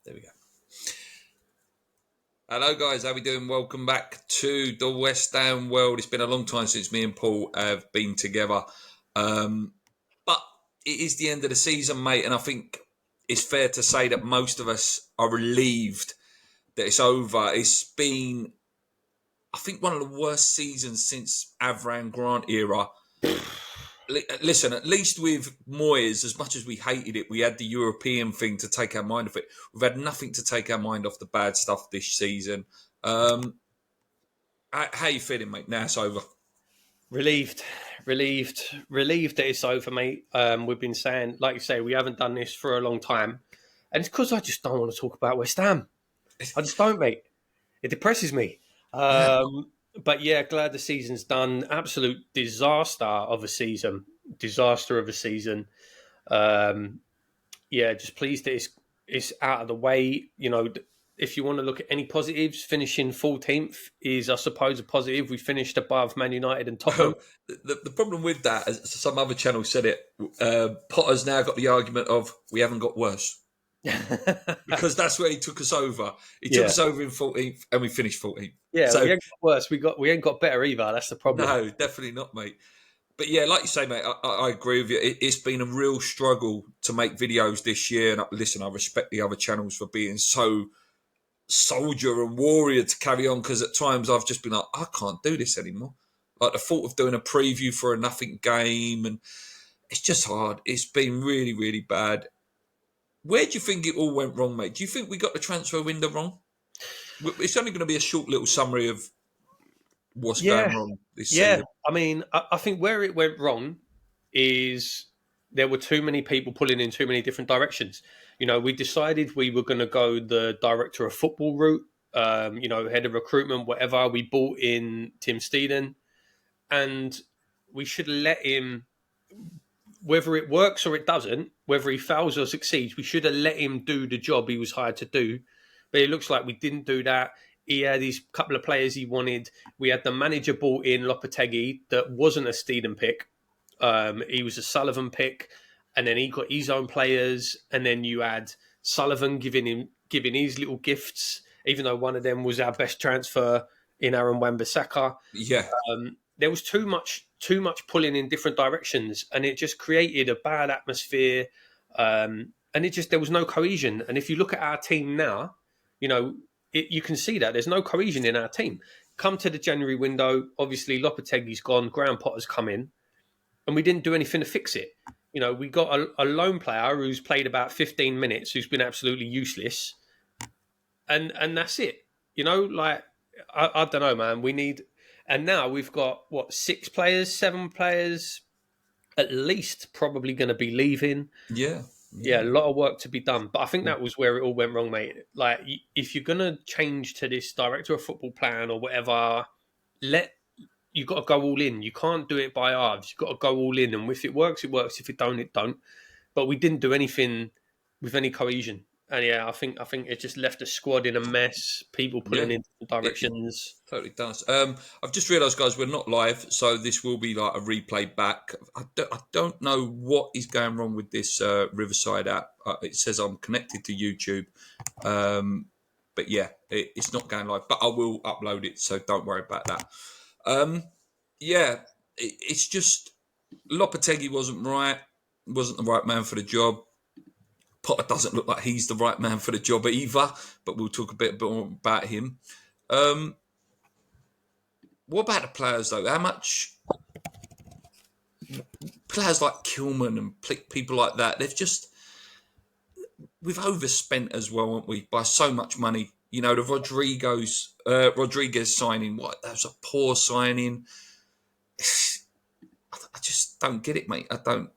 There we go. Hello, guys. How we doing? Welcome back to the West Ham world. It's been a long time since me and Paul have been together. But it is the end of the season, mate. And I think it's fair to say that most of us are relieved that it's over. It's been, I think, one of the worst seasons since Avram Grant era. Listen, at least with Moyes, as much as we hated it, we had the European thing to take our mind off it. We've had nothing to take our mind off the bad stuff this season. How you feeling, mate? Now it's over. Relieved that it's over, mate. We've been saying, like you say, we haven't done this for a long time, and it's because I just don't want to talk about West Ham. I just don't, mate. It depresses me. But yeah, glad the season's done. Absolute disaster of a season. Yeah, just pleased that it's out of the way. You know, if you want to look at any positives, finishing 14th is, I suppose, a positive. We finished above Man United and Tottenham. The problem with that, as some other channel said it, Potter's now got the argument of we haven't got worse. Because that's where he took us over. He took us over in 14th and we finished 14th. Yeah, so, we ain't got worse. We ain't got better either. That's the problem. No, definitely not, mate. But yeah, like you say, mate, I agree with you. It's been a real struggle to make videos this year. And listen, I respect the other channels for being so soldier and warrior to carry on, because at times I've just been like, I can't do this anymore. Like the thought of doing a preview for a nothing game, and it's just hard. It's been really, really bad. Where do you think it all went wrong, mate? Do you think we got the transfer window wrong? It's only going to be a short little summary of what's going wrong this season. I mean, I think where it went wrong is there were too many people pulling in too many different directions. You know, we decided we were going to go the director of football route, head of recruitment, whatever. We brought in Tim Steeden, and we should let him, whether it works or it doesn't, whether he fails or succeeds, we should have let him do the job he was hired to do. But it looks like we didn't do that. He had his couple of players he wanted. We had the manager brought in, Lopetegui, that wasn't a Steeden pick. He was a Sullivan pick, and then he got his own players. And then you had Sullivan giving his little gifts, even though one of them was our best transfer in Aaron Wan-Bissaka. Yeah. There was too much pulling in different directions, and it just created a bad atmosphere. And there was no cohesion. And if you look at our team now, you know, you can see that there's no cohesion in our team. Come to the January window, obviously Lopetegui's gone, Graham Potter's come in, and we didn't do anything to fix it. You know, we got a lone player who's played about 15 minutes, who's been absolutely useless, and that's it. You know, like I don't know, man. And now we've got 7 players, at least probably going to be leaving. Yeah, a lot of work to be done. But I think that was where it all went wrong, mate. Like, if you're going to change to this director of football plan or whatever, you got to go all in. You can't do it by halves. You've got to go all in. And if it works, it works. If it don't, it don't. But we didn't do anything with any cohesion. And yeah, I think it just left the squad in a mess. People pulling in different directions. It totally does. I've just realised, guys, we're not live, so this will be like a replay back. I don't know what is going wrong with this Riverside app. It says I'm connected to YouTube, but yeah, it's not going live. But I will upload it, so don't worry about that. It's just Lopetegui wasn't the right man for the job. Potter doesn't look like he's the right man for the job either, but we'll talk a bit more about him. What about the players, though? How much players like Kilman and people like that, we've overspent as well, haven't we, by so much money. You know, the Rodriguez signing, that was a poor signing. I just don't get it, mate. I don't.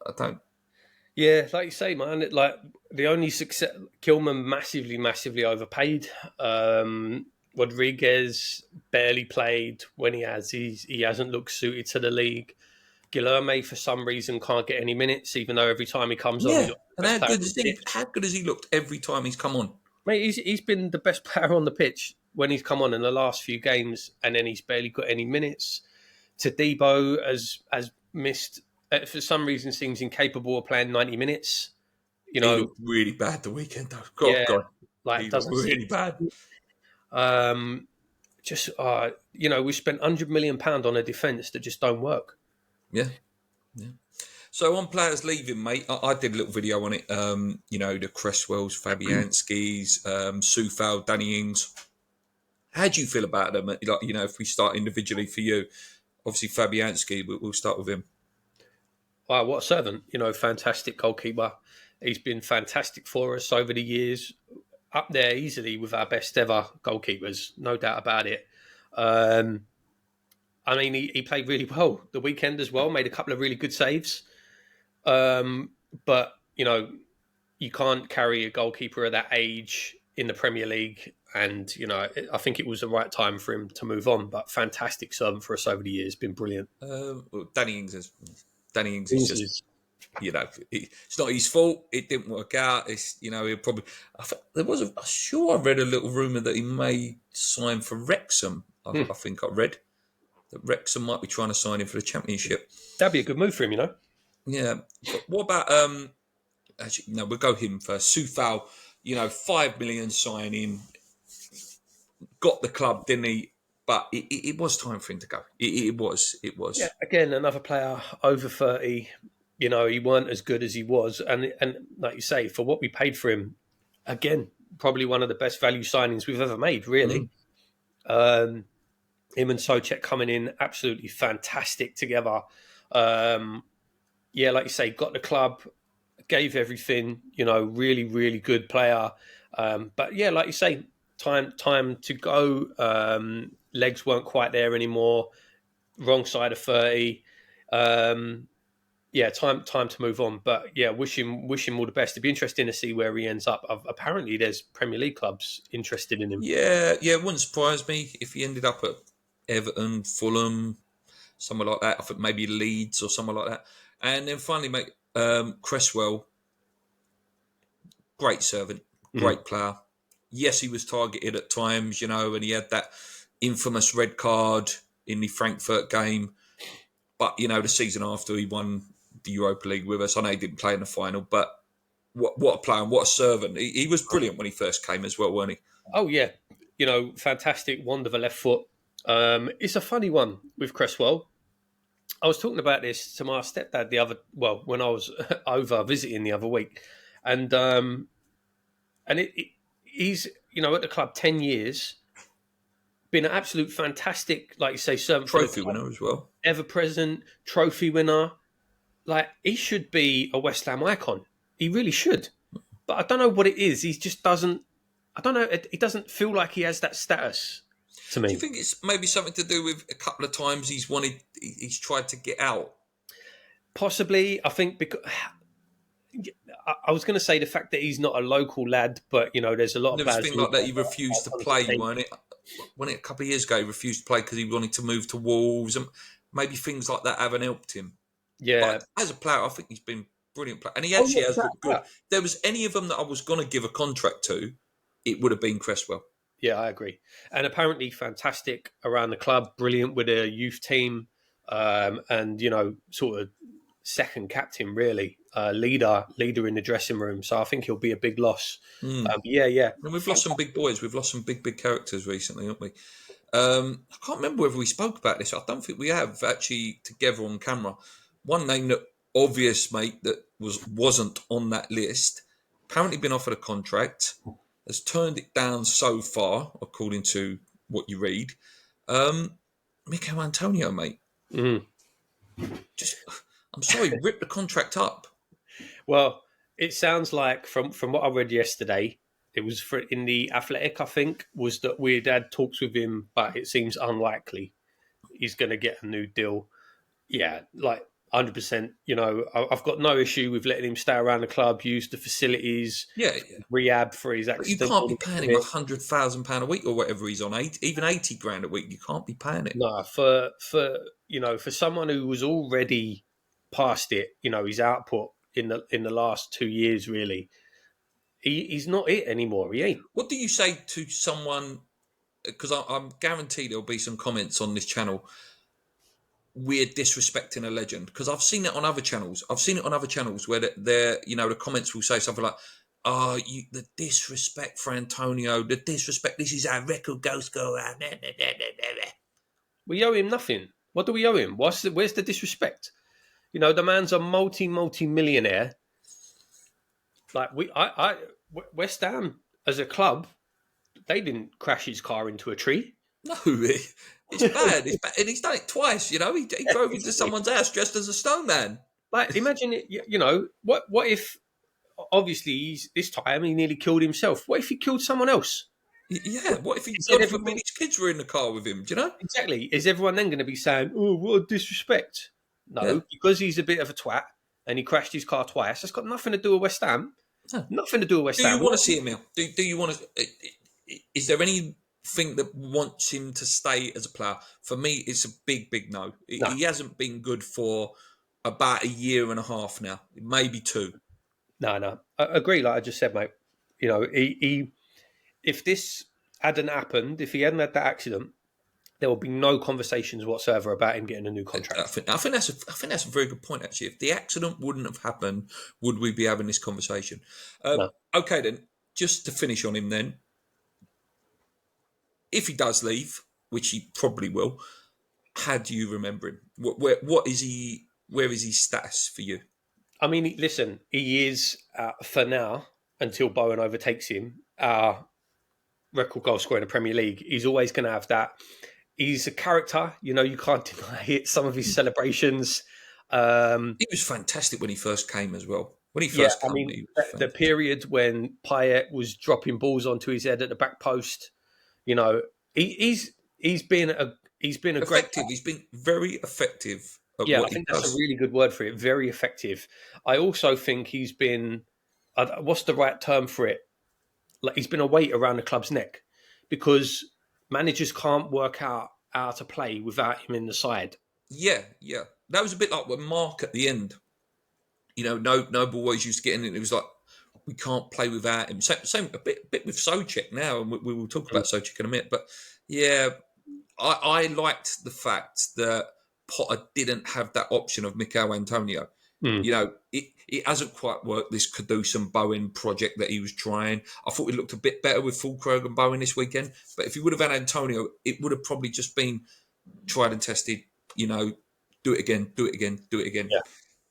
Yeah, like you say, man, like the only success, Kilman massively overpaid. Rodriguez barely played when he hasn't looked suited to the league. Guilherme, for some reason, can't get any minutes, even though every time he comes on, and how good has he looked every time he's come on? Mate, he's been the best player on the pitch when he's come on in the last few games, and then he's barely got any minutes. Todibo has missed. For some reason, seems incapable of playing 90 minutes. You know, he looked really bad the weekend, though. God. Like, He's really seem. bad. Just we spent £100 million on a defence that just don't work. Yeah. So on players leaving, mate, I did a little video on it. The Cresswells, Fabianskis, Soufal, Danny Ings. How do you feel about them? Like, if we start individually for you, obviously Fabianski, we'll start with him. Wow, what a servant! Fantastic goalkeeper. He's been fantastic for us over the years. Up there easily with our best ever goalkeepers, no doubt about it. He played really well the weekend as well. Made a couple of really good saves. But you can't carry a goalkeeper of that age in the Premier League. And, I think it was the right time for him to move on. But fantastic servant for us over the years. Been brilliant. Danny Ings is just, it's not his fault. It didn't work out. It's, he'll probably... I'm sure I read a little rumour that he may sign for Wrexham. I think I read that Wrexham might be trying to sign him for the Championship. That'd be a good move for him, Yeah. But what about... actually, no, we'll go him first. Soufal, 5 million signing... Got the club, didn't he? But it was time for him to go. It was. Yeah, again, another player over 30. He weren't as good as he was. And like you say, for what we paid for him, again, probably one of the best value signings we've ever made, really. Him and Souček coming in, absolutely fantastic together. Like you say, got the club, gave everything, really, really good player. But yeah, like you say, time to go. Legs weren't quite there anymore. Wrong side of 30. Time to move on. But yeah, wish him all the best. It'd be interesting to see where he ends up. Apparently, there's Premier League clubs interested in him. Yeah, it wouldn't surprise me if he ended up at Everton, Fulham, somewhere like that. I think maybe Leeds or somewhere like that. And then finally, mate, Cresswell, great servant, great player. Yes, he was targeted at times, and he had that infamous red card in the Frankfurt game. But, the season after, he won the Europa League with us. I know he didn't play in the final, but what a player and what a servant. He was brilliant when he first came as well, weren't he? Oh, yeah. Fantastic, wand of a left foot. It's a funny one with Cresswell. I was talking about this to my stepdad when I was over visiting the other week. And he's, at the club 10 years, been an absolute fantastic, like you say, servant. Trophy winner as well. Ever-present trophy winner. Like, he should be a West Ham icon. He really should. But I don't know what it is. He just doesn't, I don't know, it doesn't feel like he has that status to me. Do you think it's maybe something to do with a couple of times he's tried to get out? Possibly. I think because... I was going to say the fact that he's not a local lad, but there's a lot of players. There was things like that he refused to play, weren't it? When a couple of years ago, he refused to play because he wanted to move to Wolves, and maybe things like that haven't helped him. Yeah, but as a player, I think he's been brilliant player, and he actually has looked good. If there was any of them that I was going to give a contract to, it would have been Cresswell. Yeah, I agree. And apparently, fantastic around the club, brilliant with a youth team, and sort of second captain, really, leader in the dressing room. So I think he'll be a big loss. Yeah. And we've lost some big boys. We've lost some big characters recently, haven't we? I can't remember whether we spoke about this. I don't think we have actually together on camera. One name that obvious, mate, that wasn't on that list. Apparently been offered a contract. Has turned it down so far, according to what you read. Mikel Antonio, mate. I'm sorry, rip the contract up. Well, it sounds like from what I read yesterday, it was in the Athletic, I think, was that we'd had talks with him, but it seems unlikely he's going to get a new deal. Yeah, like 100%. I've got no issue with letting him stay around the club, use the facilities, rehab for his accident. But you can't be paying him £100,000 a week or whatever he's on, even $80,000 a week. You can't be paying it. No, for someone who was already past it, his output in the last 2 years, really, he's not it anymore. He ain't. What do you say to someone? Because I'm guaranteed there'll be some comments on this channel. We're disrespecting a legend, because I've seen it on other channels. I've seen it on other channels where they're the comments will say something like, the disrespect for Antonio, the disrespect. This is our record goal scorer. We owe him nothing. What do we owe him? Where's the disrespect? The man's a multi-millionaire. Like West Ham as a club, they didn't crash his car into a tree. No, it's bad. It's bad. And he's done it twice. He drove into someone's house dressed as a stone man. Like, imagine it. What if? Obviously, this time he nearly killed himself. What if he killed someone else? Yeah. What if God forbid his kids were in the car with him? Do you know? Exactly. Is everyone then going to be saying, "Oh, what a disrespect"? No, because he's a bit of a twat and he crashed his car twice. That's got nothing to do with West Ham. No. Nothing to do with West Ham. Do you want to see him now? Do you want to? Is there anything that wants him to stay as a player? For me, it's a big, big no. No. He hasn't been good for about a year and a half now, maybe 2. No. I agree. Like I just said, mate. He if this hadn't happened, if he hadn't had that accident, there would be no conversations whatsoever about him getting a new contract. I think that's a very good point, actually. If the accident wouldn't have happened, would we be having this conversation? No. Okay, then, just to finish on him then, if he does leave, which he probably will, how do you remember him? What is he? Where is his status for you? I mean, listen, he is, for now, until Bowen overtakes him, our record goal scorer in the Premier League. He's always going to have that. He's a character, you can't deny it. Some of his celebrations. He was fantastic when he first came as well. When he first came, the period when Payet was dropping balls onto his head at the back post, he's been a effective. great. He's been very effective. I think that's a really good word for it. Very effective. I also think he's been. What's the right term for it? Like, he's been a weight around the club's neck, because managers can't work out how to play without him in the side. Yeah. That was a bit like when Mark at the end, Noble always used to get in and it was like, we can't play without him. Same a bit with Souček now, and we will talk about Souček in a minute. But yeah, I liked the fact that Potter didn't have that option of Mikel Antonio. It hasn't quite worked, this Kudus and Bowen project that he was trying. I thought it looked a bit better with Füllkrug and Bowen this weekend. But if he would have had Antonio, it would have probably just been tried and tested, do it again. Yeah.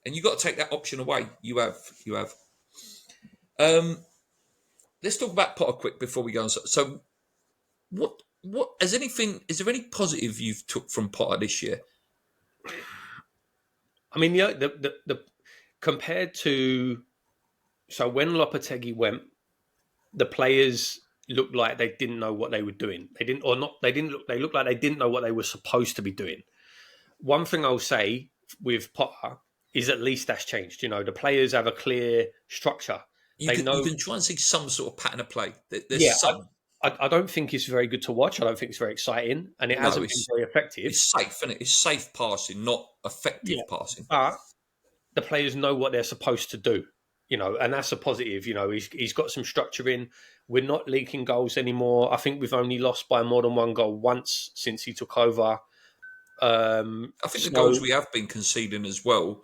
And you've got to take that option away. You have. Let's talk about Potter quick before we go on. So what is there any positive you've took from Potter this year? I mean, the compared to, so when Lopetegui went, the players looked like they didn't know what they were doing. They looked like they didn't know what they were supposed to be doing. One thing I'll say with Potter is at least that's changed. The players have a clear structure. You can try and see some sort of pattern of play. There's some. I don't think it's very good to watch. I don't think it's very exciting, and it hasn't been very effective. It's safe, isn't it? It's safe passing, not effective passing. But the players know what they're supposed to do, and that's a positive. He's got some structure in. We're not leaking goals anymore. I think we've only lost by more than one goal once since he took over. I think the goals we have been conceding as well,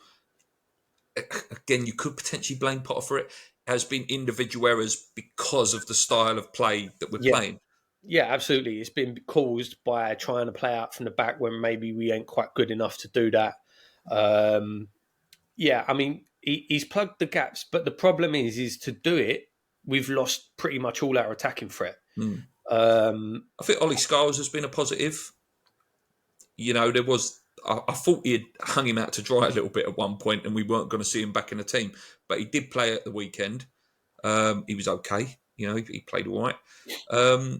again, you could potentially blame Potter for it, has been individual errors because of the style of play that we're playing. Yeah, absolutely. It's been caused by trying to play out from the back when maybe we ain't quite good enough to do that. I mean, he's plugged the gaps, but the problem is to do it, we've lost pretty much all our attacking threat. I think Ollie Scholes has been a positive. There was... I thought he had hung him out to dry a little bit at one point and we weren't going to see him back in the team. But he did play at the weekend. He was okay. He played all right.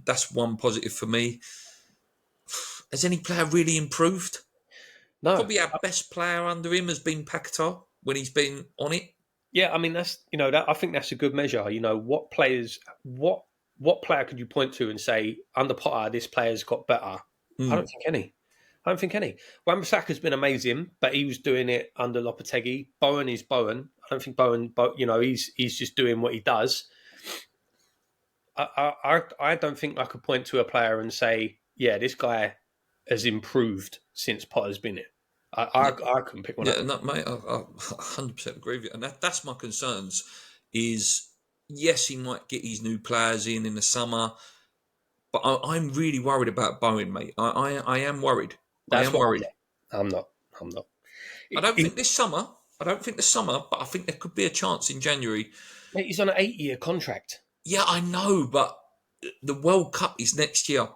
That's one positive for me. Has any player really improved? No. Probably our best player under him has been Paquetá when he's been on it. Yeah, I mean, that's, I think that's a good measure. What player could you point to and say, under Potter, this player's got better? I don't think any. Wan-Bissaka's been amazing, but he was doing it under Lopetegui. Bowen is Bowen. I don't think Bowen, he's just doing what he does. I don't think I could point to a player and say, yeah, this guy has improved since Potter's been here. I couldn't pick one up. No, mate, I 100% agree with you. And that's my concerns is, yes, he might get his new players in the summer, but I'm really worried about Bowen, mate. I am worried. I That's am what worried. I'm not. I'm not. I don't think this summer. I don't think this summer, but I think there could be a chance in January. Mate, he's on an 8-year contract. Yeah, I know, but the World Cup is next year,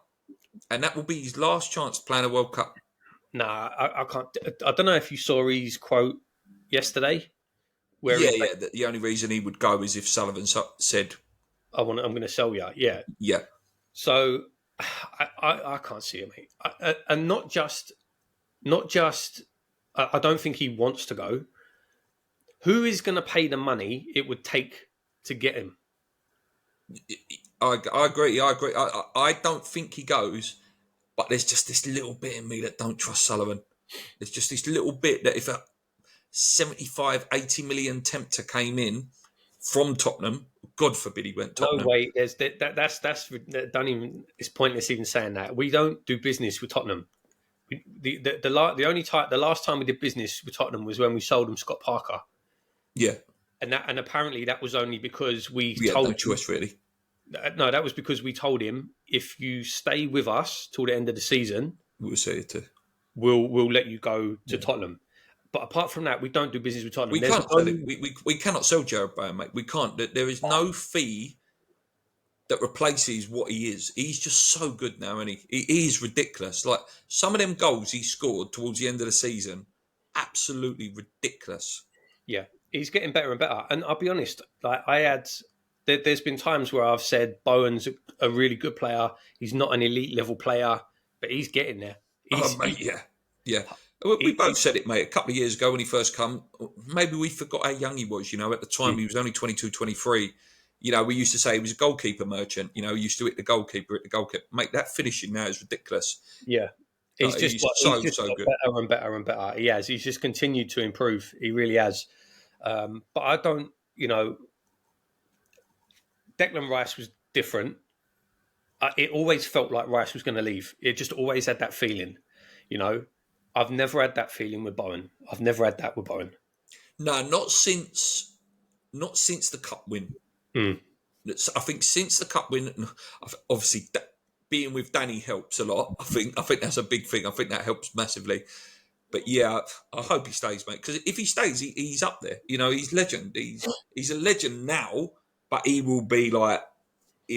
and that will be his last chance to play in a World Cup. Nah, I can't. I don't know if you saw his quote yesterday, where Yeah, he's like, yeah. The only reason he would go is if Sullivan said, I'm going to sell you. Yeah. "Yeah, So I can't see him, mate. And not just. I don't think he wants to go. Who is going to pay the money it would take to get him? I agree. I agree. I don't think he goes, but there's just this little bit in me that don't trust Sullivan. There's just this little bit that if a 75, 80 million tempter came in from Tottenham, God forbid he went Tottenham. No way. There's that's don't even. It's pointless even saying that. We don't do business with Tottenham. The last time we did business with Tottenham was when we sold them Scott Parker. Yeah, and apparently that was only because we had told no choice really. No, that was because we told him, if you stay with us till the end of the season, We'll say it too. we'll let you go to Tottenham. But apart from that, we don't do business with Tottenham. We can't sell it. We cannot sell Jared Bowen, mate. We can't. There is no fee that replaces what he is. He's just so good now, and he is ridiculous. Like some of them goals he scored towards the end of the season, absolutely ridiculous. Yeah, he's getting better and better. And I'll be honest, like there's been times where I've said Bowen's a really good player. He's not an elite level player, but he's getting there. Mate, yeah. We both said it, mate, a couple of years ago when he first come. Maybe we forgot how young he was. At the time he was only 22, 23. We used to say he was a goalkeeper merchant. He used to hit the goalkeeper. Mate, that finishing now is ridiculous. Yeah. He's just so good. Better and better and better. He has. He's just continued to improve. He really has. But I don't, Declan Rice was different. It always felt like Rice was going to leave. It just always had that feeling. I've never had that feeling with Bowen. I've never had that with Bowen. No, not since the cup win. I think since the cup win, obviously being with Danny helps a lot. I think that's a big thing. I think that helps massively. But yeah, I hope he stays, mate. Because if he stays, he's up there. He's legend. He's a legend now, but he will be he'll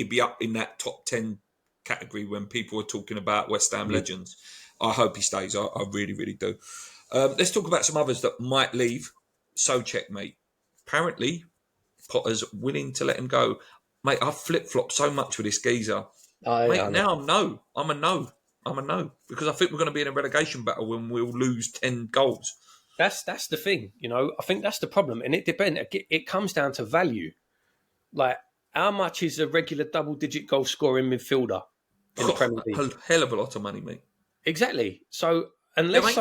be up in that top 10 category when people are talking about West Ham legends. I hope he stays. I really, really do. Let's talk about some others that might leave. Souček, mate. Apparently, Potter's willing to let him go. Mate, I've flip-flopped so much with this geezer. Now I'm a no. Because I think we're going to be in a relegation battle when we'll lose 10 goals. That's the thing, I think that's the problem. And it depends. It comes down to value. Like, how much is a regular double-digit goal scoring midfielder in the Premier League? A hell of a lot of money, mate. Exactly. So unless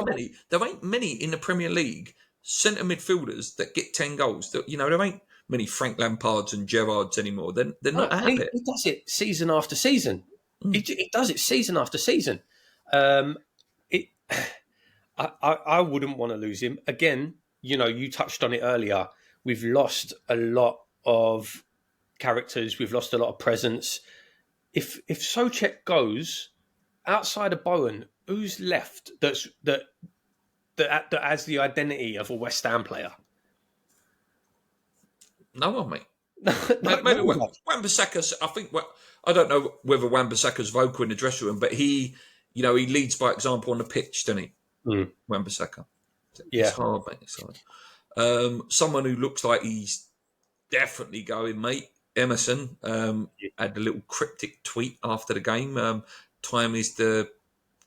there ain't many in the Premier League centre midfielders that get 10 goals. There ain't many Frank Lampards and Gerrards anymore. They're not at it. He does it season after season. He does it season after season. I wouldn't want to lose him. Again, you touched on it earlier. We've lost a lot of characters. We've lost a lot of presence. If Souček goes, outside of Bowen, who's left that has the identity of a West Ham player? No one, mate. Maybe Wan-Bissaka. I think. I don't know whether Wan-Bissaka's vocal in the dressing room, but he leads by example on the pitch, doesn't he? Wan-Bissaka. Yeah, it's hard, mate. It's hard. Someone who looks like he's definitely going, mate. Emerson had a little cryptic tweet after the game. Time is the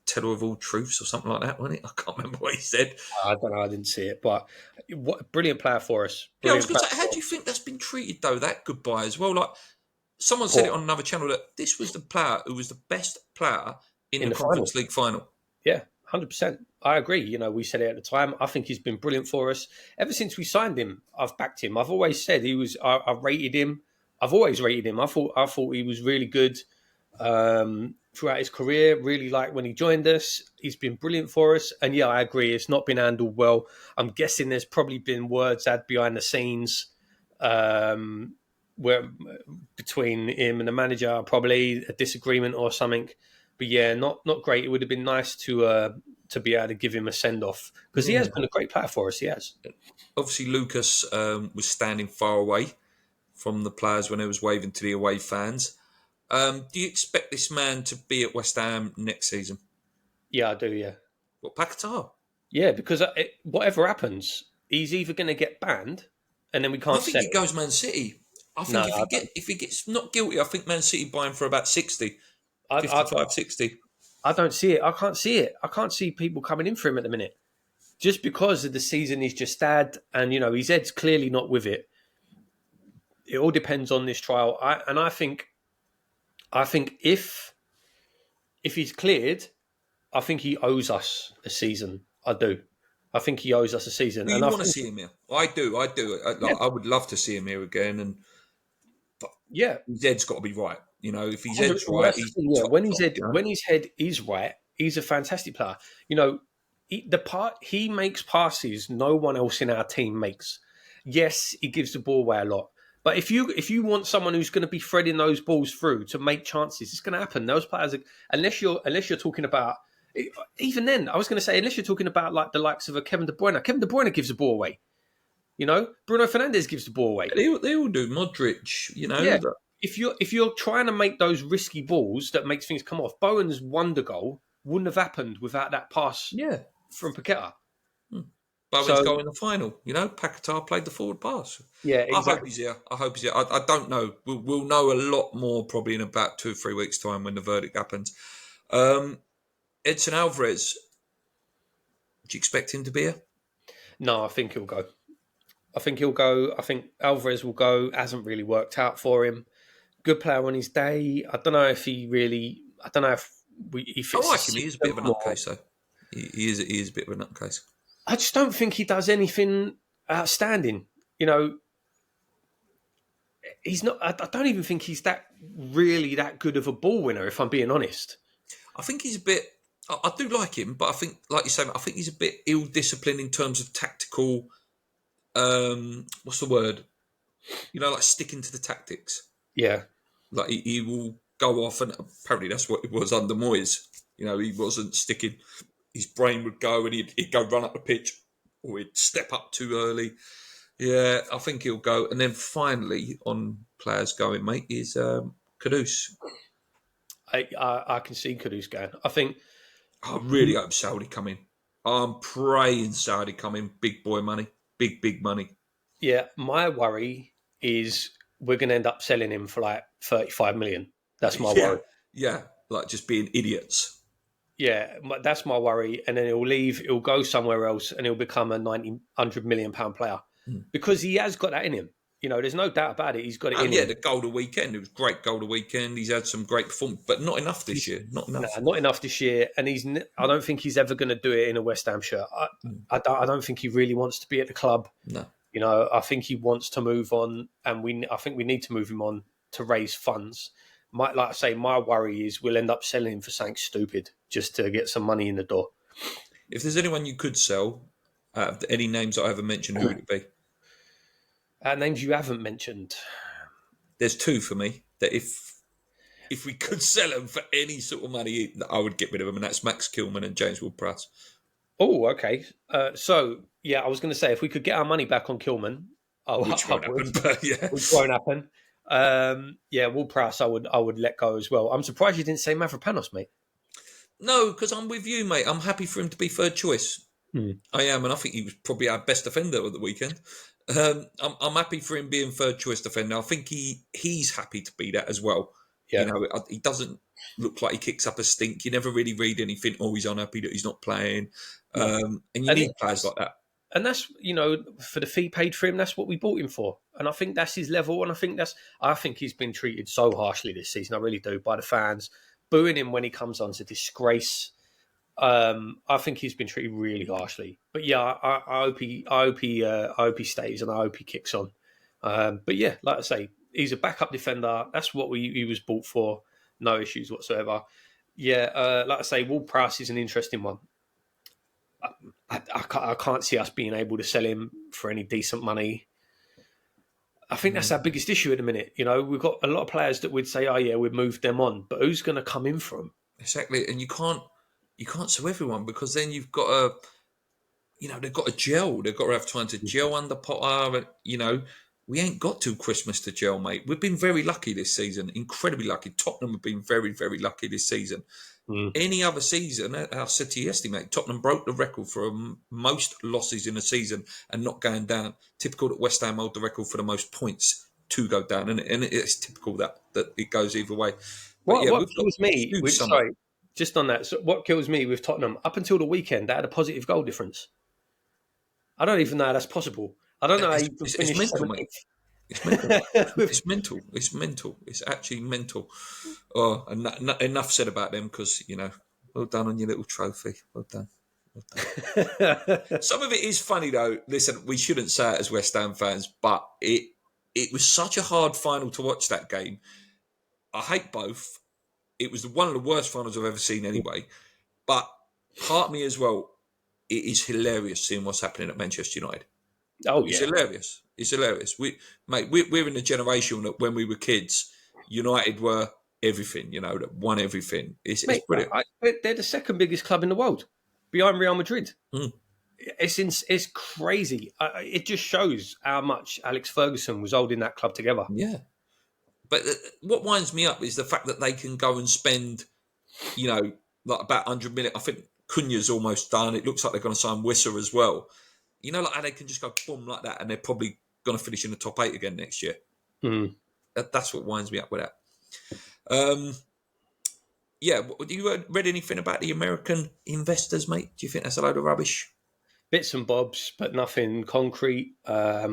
teller of all truths or something like that, wasn't it? I can't remember what he said. I don't know. I didn't see it, but what a brilliant player for us. I was going to say, how do you think that's been treated though? That goodbye as well. Like someone said it on another channel that this was the player who was the best player in the Conference League final. Yeah, 100%. I agree. We said it at the time. I think he's been brilliant for us ever since we signed him. I've backed him. I've always said he was. I rated him. I've always rated him. I thought he was really good throughout his career. Really like when he joined us. He's been brilliant for us. And yeah, I agree. It's not been handled well. I'm guessing there's probably been words had behind the scenes. where between him and the manager, probably a disagreement or something. But yeah, not great. It would have been nice to be able to give him a send off because he has Yeah. been a great player for us. He has. Obviously, Lucas was standing far away from the players when he was waving to the away fans. Do you expect this man to be at West Ham next season? Yeah, I do. Yeah, What, Paquetá? yeah. Because whatever happens, he's either going to get banned, and then we I can't think sell he him. goes Man City. I No, think if he gets not guilty, I think Man City buy him for about 60, I 55, 60. I don't see it. I can't see it. I can't see people coming in for him at the minute. Just because of the season he's just had, and his head's clearly not with it. It all depends on this trial. I think if he's cleared, I think he owes us a season. I do. I think he owes us a season, Do and you I want to think see him here? I do. yeah, I would love to see him here again. And but yeah. his head's got to be right. If his head's Well, right, that's the he's thing, yeah. top, top. When his head is right, he's a fantastic player. The part he makes passes no one else in our team makes. Yes, he gives the ball away a lot. But if you want someone who's going to be threading those balls through to make chances, it's going to happen. Those players, unless you're talking about, even then, I was going to say unless you're talking about like the likes of a Kevin De Bruyne. Kevin De Bruyne gives the ball away. Bruno Fernandes gives the ball away. They all do. Modric, Yeah. If you're trying to make those risky balls that makes things come off, Bowen's wonder goal wouldn't have happened without that pass yeah. from Paqueta. Bowen's So goal in the final. Paquetá played the forward pass. yeah, I hope exactly. he's here. I don't know. We'll know a lot more probably in about 2 or 3 weeks' time when the verdict happens. Edson Alvarez, do you expect him to be here? No, I think he'll go. I think Alvarez will go. Hasn't really worked out for him. Good player on his day. I don't know if he really. I don't know if he I fits. like him. He is a bit of a nutcase, though. He is a bit of a nutcase. I just don't think he does anything outstanding. He's not. I don't even think he's that good of a ball winner. If I'm being honest. I think he's a bit. I do like him, but I think, like you say, I think he's a bit ill-disciplined in terms of tactical. What's the word? Like sticking to the tactics. Yeah. Like he will go off, and apparently that's what it was under Moyes. He wasn't sticking. His brain would go, and he'd go run up the pitch, or he'd step up too early. Yeah, I think he'll go. And then finally, on players going, mate, is Kudus. I can see Kudus going. I think. I really hope Saudi come in. I'm praying Saudi come in. Big boy money. Big money. Yeah, my worry is we're going to end up selling him for like 35 million. That's my worry. Yeah, like just being idiots. Yeah, that's my worry. And then he'll leave, he'll go somewhere else, and he'll become a 100 million pound player because he has got that in him. There's no doubt about it. He's got it in him. Yeah, the goal of the weekend. It was great goal of the weekend. He's had some great performance, but not enough this year. Not enough. No, not enough this year. And I don't think he's ever going to do it in a West Ham shirt. I don't think he really wants to be at the club. No. I think he wants to move on, and I think we need to move him on to raise funds. Like I say, my worry is we'll end up selling him for something stupid just to get some money in the door. If there's anyone you could sell, any names I haven't mentioned, who would it be? Names you haven't mentioned. There's 2 for me that if we could sell them for any sort of money, I would get rid of them, and that's Max Kilman and James Ward-Prowse. Oh, okay. So yeah, I was going to say if we could get our money back on Kilman, which won't happen, but yeah, which won't happen. Ward-Prowse, I would let go as well. I'm surprised you didn't say Mavropanos, mate. No, because I'm with you, mate. I'm happy for him to be third choice. I am, and I think he was probably our best defender at the weekend. I'm happy for him being third choice defender. I think he's happy to be that as well. Yeah. He doesn't look like he kicks up a stink. You never really read anything. Oh, he's unhappy that he's not playing. And you need players like that. And that's, for the fee paid for him, that's what we bought him for. And I think that's his level. And I think he's been treated so harshly this season. I really do, by the fans. Booing him when he comes on is a disgrace. I think he's been treated really harshly. But yeah, I hope he stays, and I hope he kicks on. But yeah, like I say, he's a backup defender. That's what he was bought for. No issues whatsoever. Yeah, like I say, Ward-Prowse is an interesting one. I can't see us being able to sell him for any decent money. I think that's our biggest issue at the minute. You know, we've got a lot of players that would say, "Oh yeah, we've moved them on," but who's going to come in for them? Exactly, and you can't sue everyone because then you've got to, they've got to gel. They've got to have time to gel under Potter. And, we ain't got till Christmas to gel, mate. We've been very lucky this season, incredibly lucky. Tottenham have been very, very lucky this season. Any other season, I said to you yesterday, mate, Tottenham broke the record for most losses in a season and not going down. Typical that West Ham hold the record for the most points to go down, and it's typical that it goes either way. But What kills me? Sorry, just on that. So what kills me with Tottenham? Up until the weekend, they had a positive goal difference. I don't even know how that's possible. I don't know how you can finish. It's mental, mate. It's mental. It's mental. It's mental. It's actually mental. Oh, and enough said about them because, well done on your little trophy. Well done. Well done. Some of it is funny, though. Listen, we shouldn't say it as West Ham fans, but it was such a hard final to watch, that game. I hate both. It was one of the worst finals I've ever seen anyway. But part of me as well, it is hilarious seeing what's happening at Manchester United. Oh, yeah. It's hilarious. It's hilarious. We're in a generation that when we were kids, United were everything, that won everything. It's brilliant. They're the second biggest club in the world, behind Real Madrid. It's crazy. It just shows how much Alex Ferguson was holding that club together. Yeah. But what winds me up is the fact that they can go and spend, like about 100 million. I think Cunha's almost done. It looks like they're going to sign Wissa as well. Like how they can just go boom like that, and they're probably going to finish in the top 8 again next year. That's what winds me up with that. Do you read anything about the American investors, mate? Do you think that's a load of rubbish? Bits and bobs, but nothing concrete. I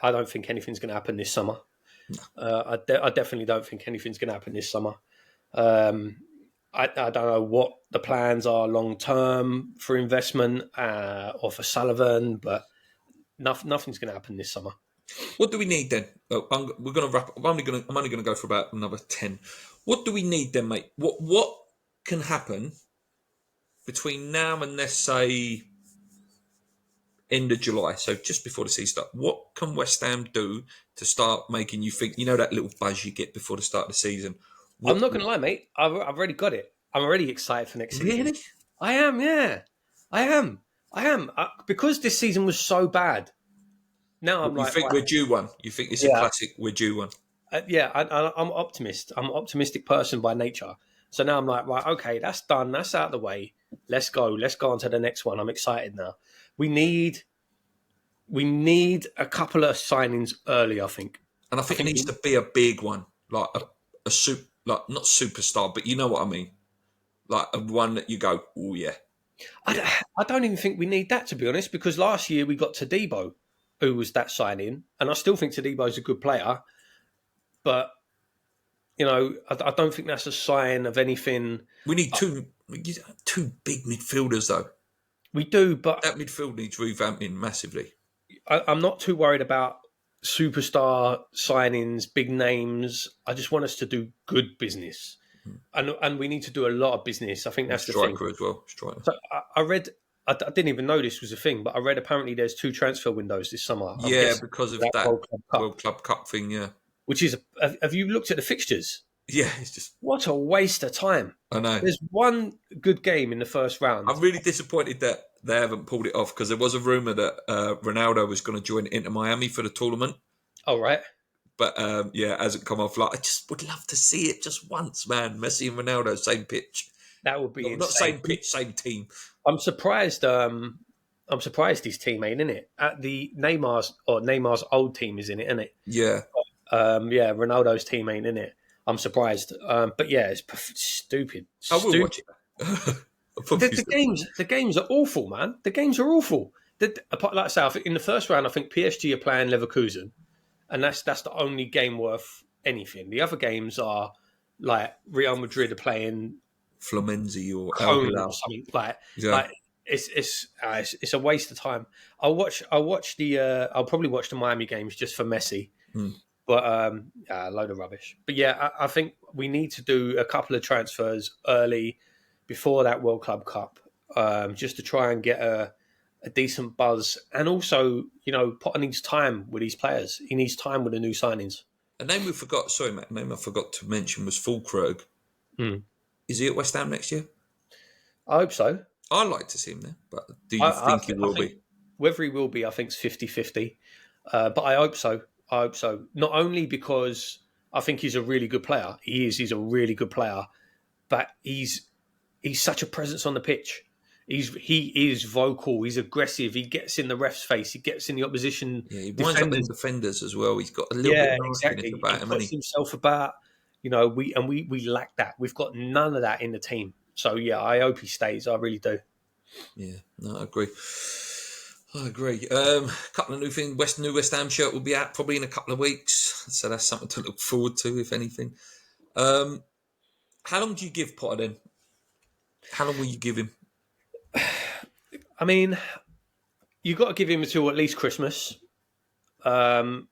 don't think anything's going to happen this summer. No. I definitely don't think anything's going to happen this summer. I don't know what the plans are long term for investment or for Sullivan, but nothing's going to happen this summer. What do we need then? We're going to wrap. I'm only going to go for about another 10. What do we need then, mate? What can happen between now and, let's say, end of July? So just before the season starts, what can West Ham do to start making you think? That little buzz you get before the start of the season. I'm not going to lie, mate. I've already got it. I'm already excited for next season. Really? I am, yeah. I am. Because this season was so bad. Now I'm like... You think we're due one? You think it's a classic, we're due one? I'm an optimist. I'm an optimistic person by nature. So now I'm like, right, okay, that's done. That's out of the way. Let's go. Let's go on to the next one. I'm excited now. We need a couple of signings early, I think. And I think it needs to be a big one. Like not superstar, but you know what I mean. Like a one that you go, oh yeah. I don't even think we need that, to be honest, because last year we got Todibo, who was that signing, and I still think Todibo's a good player, but I don't think that's a sign of anything. We need two big midfielders though. We do, but that midfield needs revamping massively. I'm not too worried about superstar signings, big names. I just want us to do good business. And we need to do a lot of business. I think that's the thing. Striker as well. Striker. So I read, I didn't even know this was a thing, but I read apparently there's 2 transfer windows this summer. Because of that World Club Cup thing, yeah. Which is, have you looked at the fixtures? Yeah, it's just... What a waste of time. I know. There's one good game in the first round. I'm really disappointed that they haven't pulled it off because there was a rumour that Ronaldo was going to join Inter Miami for the tournament. Oh, right. But it hasn't come off. Like, I just would love to see it just once, man. Messi and Ronaldo, same pitch. That would be insane. Not same pitch, same team. I'm surprised. I'm surprised his team ain't in it. At the Neymar's old team is in it, isn't it? Yeah. Ronaldo's team ain't in it. I'm surprised. But yeah, it's stupid. I will watch it. The games are awful, man. The games are awful. Like I say, I think in the first round, I think PSG are playing Leverkusen, and that's the only game worth anything. The other games are like Real Madrid are playing Fluminense or Cone or something like. It's a waste of time. I'll probably watch the Miami games just for Messi. But a load of rubbish. But yeah, I think we need to do a couple of transfers early before that World Club Cup, just to try and get a a decent buzz, and also, Potter needs time with these players. He needs time with the new signings. A name we forgot. Sorry, Matt. A name I forgot to mention was Fulkrug. Mm. Is he at West Ham next year? I hope so. I'd like to see him there, but do you think he will be? Whether he will be, I think, is 50-50. But I hope so. I hope so. Not only because I think he's a really good player. He's a really good player. But he's such a presence on the pitch. He is vocal. He's aggressive. He gets in the ref's face. He gets in the opposition. Yeah, he winds up in defenders as well. He's got a little bit of exactly. about him. He puts himself about. We lack that. We've got none of that in the team. So yeah, I hope he stays. I really do. Yeah, no, I agree. Couple of new things. New West Ham shirt will be out probably in a couple of weeks, so that's something to look forward to, if anything. How long do you give Potter then? How long will you give him? I mean, you've got to give him until at least Christmas. I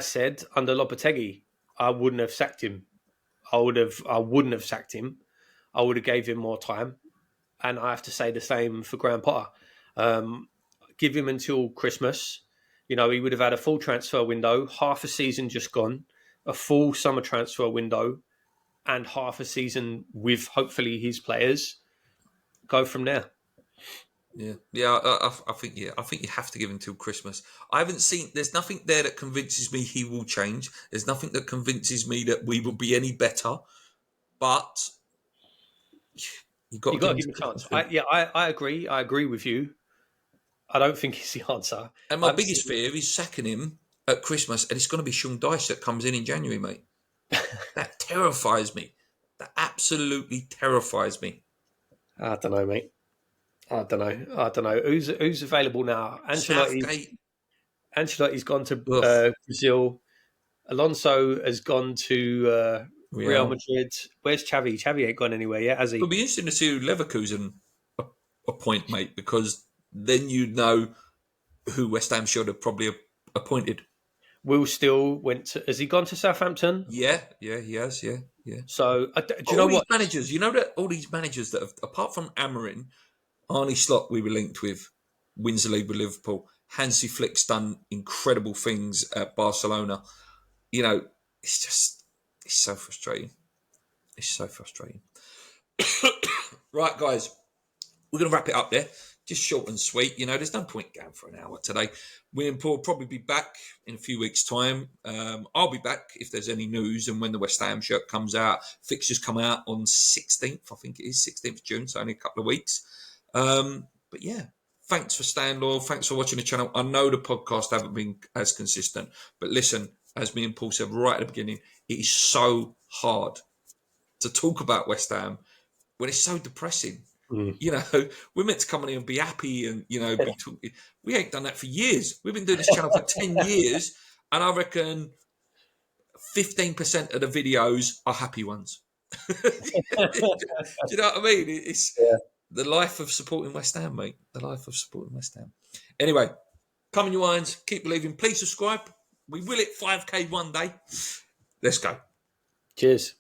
said under Lopetegui, I wouldn't have sacked him. I wouldn't have sacked him. I would have gave him more time. And I have to say the same for Graham Potter. Give him until Christmas. He would have had a full transfer window, half a season just gone, a full summer transfer window, and half a season with hopefully his players. Go from there. Yeah. I think you have to give him till Christmas. I haven't seen. There's nothing there that convinces me he will change. There's nothing that convinces me that we will be any better. But you've got to give him a chance. I agree. I agree with you. I don't think he's the answer. And my biggest fear is sacking him at Christmas, and it's going to be Sean Dyche that comes in January, mate. That terrifies me. That absolutely terrifies me. I don't know, mate. I don't know. Who's available now? Ancelotti's gone to Brazil. Alonso has gone to Real Madrid. Where's Xavi? Xavi ain't gone anywhere yet, has he? It'll be interesting to see who Leverkusen appoint, mate, because then you know who West Ham should have probably appointed. Will Still has he gone to Southampton? Yeah, he has, yeah. So, do you know what? Managers, all these managers that have, apart from Amorim, Arne Slot we were linked with, wins the league with Liverpool. Hansi Flick's done incredible things at Barcelona. It's so frustrating. It's so frustrating. Right, guys, we're going to wrap it up there. Just short and sweet. There's no point going for an hour today. We and Paul will probably be back in a few weeks' time. I'll be back if there's any news and when the West Ham shirt comes out. Fixtures come out on 16th, I think it is, 16th of June, so only a couple of weeks. But yeah, thanks for staying loyal. Thanks for watching the channel. I know the podcast haven't been as consistent, but listen, as me and Paul said right at the beginning, it is so hard to talk about West Ham when it's so depressing. We're meant to come on here and be happy and, be talking. We ain't done that for years. We've been doing this channel for 10 years, and I reckon 15% of the videos are happy ones. Do you know what I mean? It's the life of supporting West Ham, mate. The life of supporting West Ham. Anyway, come in your irons. Keep believing. Please subscribe. We will hit 5K one day. Let's go. Cheers.